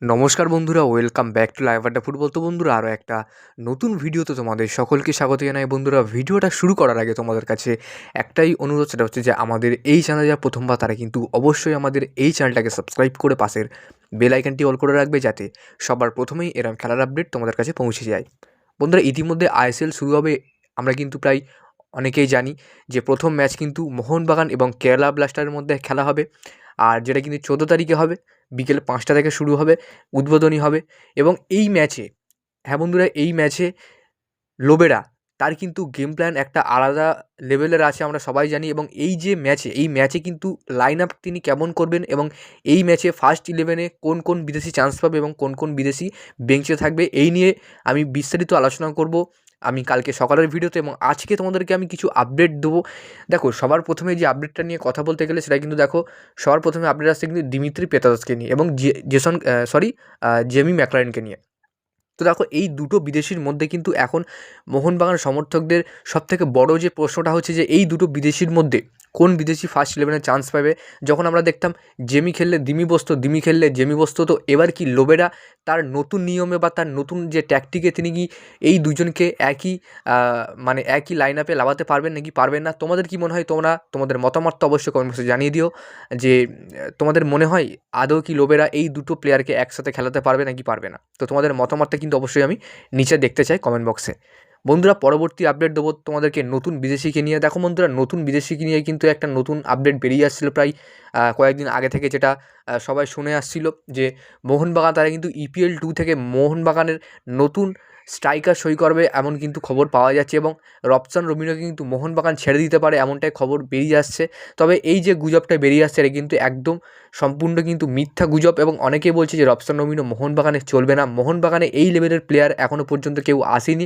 নমস্কার বন্ধুরা, welcome back to live আড্ডা ফুটবল। তো বন্ধুরা, আরও একটা নতুন ভিডিওতে তোমাদের সকলকে স্বাগত জানাই। বন্ধুরা, ভিডিওটা শুরু করার আগে তোমাদের কাছে একটাই অনুরোধ, সেটা হচ্ছে যে আমাদের এই চ্যানেলে যারা প্রথমবার তারা কিন্তু অবশ্যই আমাদের এই চ্যানেলটাকে সাবস্ক্রাইব করে পাশের বেল আইকনটি অল করে রাখবে, যাতে সবার প্রথমেই এরকম খেলার আপডেট তোমাদের কাছে পৌঁছে যায়। বন্ধুরা, ইতিমধ্যে আইএসএল শুরু হবে। আমরা কিন্তু প্রায় অনেকেই জানি যে প্রথম ম্যাচ কিন্তু মোহনবাগান এবং কেরালা ব্লাস্টারের মধ্যে খেলা হবে, আর যেটা কিন্তু 14 তারিখে হবে। বিকেল 5টা থেকে শুরু হবে, উদ্বোধনী হবে। এবং এই ম্যাচে, হ্যাঁ বন্ধুরা, এই ম্যাচে লোবেরা তার কিন্তু গেম প্ল্যান একটা আলাদা লেভেলের আছে, আমরা সবাই জানি। এবং এই ম্যাচে কিন্তু লাইন আপ তিনি কেমন করবেন, এবং এই ম্যাচে ফার্স্ট 11-এ কোন কোন বিদেশি চান্স পাবে এবং কোন কোন বিদেশি বেঞ্চে থাকবে, এই নিয়ে আমি বিস্তারিত আলোচনা করব আমি কালকে সকালের ভিডিওতে। এবং আজকে তোমাদেরকে আমি কিছু আপডেট দেবো। দেখো, সবার প্রথমে যে আপডেটটা নিয়ে কথা বলতে গেলে, সেটা কিন্তু দেখো, সবার প্রথমে আপডেট আসছে কিন্তু দিমিত্রি পেতাদসকে নিয়ে এবং জেমি ম্যাকলারেনকে নিয়ে। তো দেখো, এই দুটো বিদেশির মধ্যে কিন্তু এখন মোহনবাগান সমর্থকদের সবথেকে বড় যে প্রশ্নটা হচ্ছে যে এই দুটো বিদেশির মধ্যে কোন বিদেশি ফার্স্ট 11-এ চান্স পাবে। যখন আমরা দেখতাম জেমি খেললে দিমি বসতো, দিমি খেললে জেমি বসতো, তো এবার কি লোবেরা তার নতুন নিয়মে বা তার নতুন যে ট্যাকটিকে তিনি কি এই দুজনকে একই লাইন আপে লাগাতে পারবেন নাকি পারবেন না? তোমাদের কি মনে হয়? তোমাদের মতামতটা অবশ্যই কমেন্ট বক্সে জানিয়ে দিও যে তোমাদের মনে হয় আদৌ কি লোবেরা এই দুটো প্লেয়ারকে একসাথে খেলাতে পারবে নাকি পারবে না? তো তোমাদের মতামতটা কিন্তু অবশ্যই আমি নিচে দেখতে চাই কমেন্ট বক্সে। বন্ধুরা, পরবর্তী আপডেট দেবো তোমাদেরকে নতুন বিদেশিকে নিয়ে। দেখো বন্ধুরা, নতুন বিদেশিকে নিয়ে কিন্তু একটা নতুন আপডেট বেরিয়ে আসছিলো প্রায় কয়েকদিন আগে থেকে, যেটা সবাই শুনে আসছিল যে মোহনবাগান তারা কিন্তু EPL 2 থেকে মোহনবাগানের নতুন স্ট্রাইকার সই করবে, এমন কিন্তু খবর পাওয়া যাচ্ছে। এবং রবসান রবিনোকে কিন্তু মোহনবাগান ছেড়ে দিতে পারে, এমনটাই খবর বেরিয়ে আসছে। তবে এই যে গুজবটা বেরিয়ে আসছে, এটা কিন্তু একদম সম্পূর্ণ কিন্তু মিথ্যা গুজব। এবং অনেকে বলছে যে রবসান রবিনো মোহনবাগানে চলবে না, মোহনবাগানে এই লেভেলের প্লেয়ার এখনও পর্যন্ত কেউ আসেনি।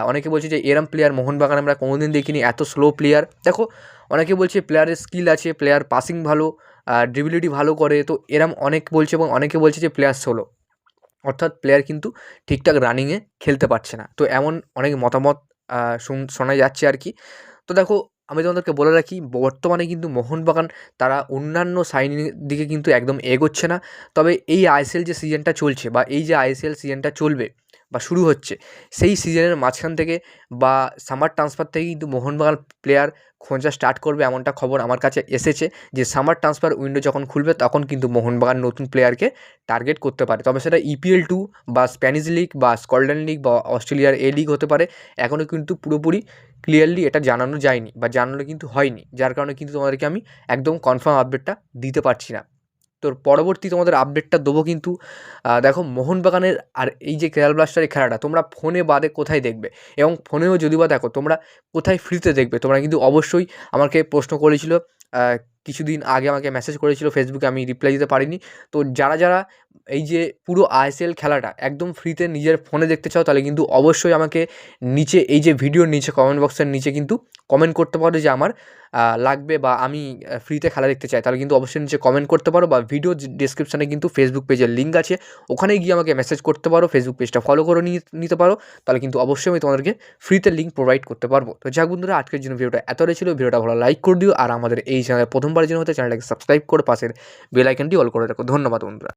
অনেকে বলছে যে এরম প্লেয়ার মোহনবাগান আমরা কোনোদিন দেখিনি, এত স্লো প্লেয়ার। দেখো, অনেকে বলছে প্লেয়ারের স্কিল আছে, প্লেয়ার পাসিং ভালো, ড্রিবিলিটি ভালো করে, তো এরম অনেক বলছে। এবং অনেকে বলছে যে প্লেয়ার স্লো, অর্থাৎ প্লেয়ার কিন্তু ঠিকঠাক রানিংয়ে খেলতে পারছে না। তো এমন অনেক মতামত শোনা যাচ্ছে আর কি। তো দেখো, আমি তোমাদেরকে বলে রাখি, বর্তমানে কিন্তু মোহনবাগান তারা অন্যান্য সাইনিংয়ের দিকে কিন্তু একদম এগোচ্ছে না। তবে এই আইএসএল যে সিজনটা চলছে, বা এই যে আইএসএল সিজনটা চলবে বা শুরু হচ্ছে, সেই সিজনের মাঝখান থেকে বা সামার ট্রান্সফার থেকে কিন্তু মোহনবাগান প্লেয়ার খোঁজা স্টার্ট করবে, এমনটা খবর আমার কাছে এসেছে যে সামার ট্রান্সফার উইন্ডো যখন খুলবে তখন কিন্তু মোহনবাগান নতুন প্লেয়ারকে টার্গেট করতে পারে। তবে সেটা EPL 2 বা স্প্যানিশ লিগ বা স্কটল্যান্ড লিগ বা অস্ট্রেলিয়ার এ লিগ হতে পারে। এখনও কিন্তু পুরোপুরি ক্লিয়ারলি এটা জানানো যায়নি বা জানানো কিন্তু হয়নি, যার কারণে কিন্তু তোমাদেরকে আমি একদম কনফার্ম আপডেটটা দিতে পারছি না। তোর পরবর্তী তোমাদের আপডেটটা দেবো কিন্তু দেখো, মোহনবাগানের আর এই যে কেরালা ব্লাস্টারের খেলাটা তোমরা ফোনে বাদে কোথায় দেখবে, এবং ফোনেও যদি বা দেখো তোমরা কোথায় ফ্রিতে দেখবে? তোমরা কিন্তু অবশ্যই আমাকে প্রশ্ন করেছিল, কিছুদিন আগে আমাকে মেসেজ করেছিল ফেসবুকে, আমি রিপ্লাই দিতে পারিনি। তো যারা এই যে পুরো আইএসএল খেলাটা একদম ফ্রিতে নিজের ফোনে দেখতে চাও, তাহলে কিন্তু অবশ্যই আমাকে নিচে এই যে ভিডিওর নিচে কমেন্ট বক্সের নিচে কিন্তু কমেন্ট করতে পারো যে আমার লাগবে বা আমি ফ্রিতে খেলা দেখতে চাই। তাহলে কিন্তু অবশ্যই নিচে কমেন্ট করতে পারো, বা ভিডিও ডেসক্রিপশানে কিন্তু ফেসবুক পেজের লিঙ্ক আছে, ওখানে গিয়ে আমাকে মেসেজ করতে পারো, ফেসবুক পেজটা ফলো করে নিতে পারো। তাহলে কিন্তু অবশ্যই আমি তোমাদেরকে ফ্রিতে লিঙ্ক প্রোভাইড করতে পারবো। তো যাক বন্ধুরা, আজকের জন্য ভিডিওটা এতটাই ছিল। ভিডিওটা ভালো লাইক করে দিও, আর আমাদের এই চ্যানেলে প্রথমবারের জন্য হতে চ্যানেলটাকে সাবস্ক্রাইব করে পাশের বেল আইকনটি অল করে রাখো। ধন্যবাদ বন্ধুরা।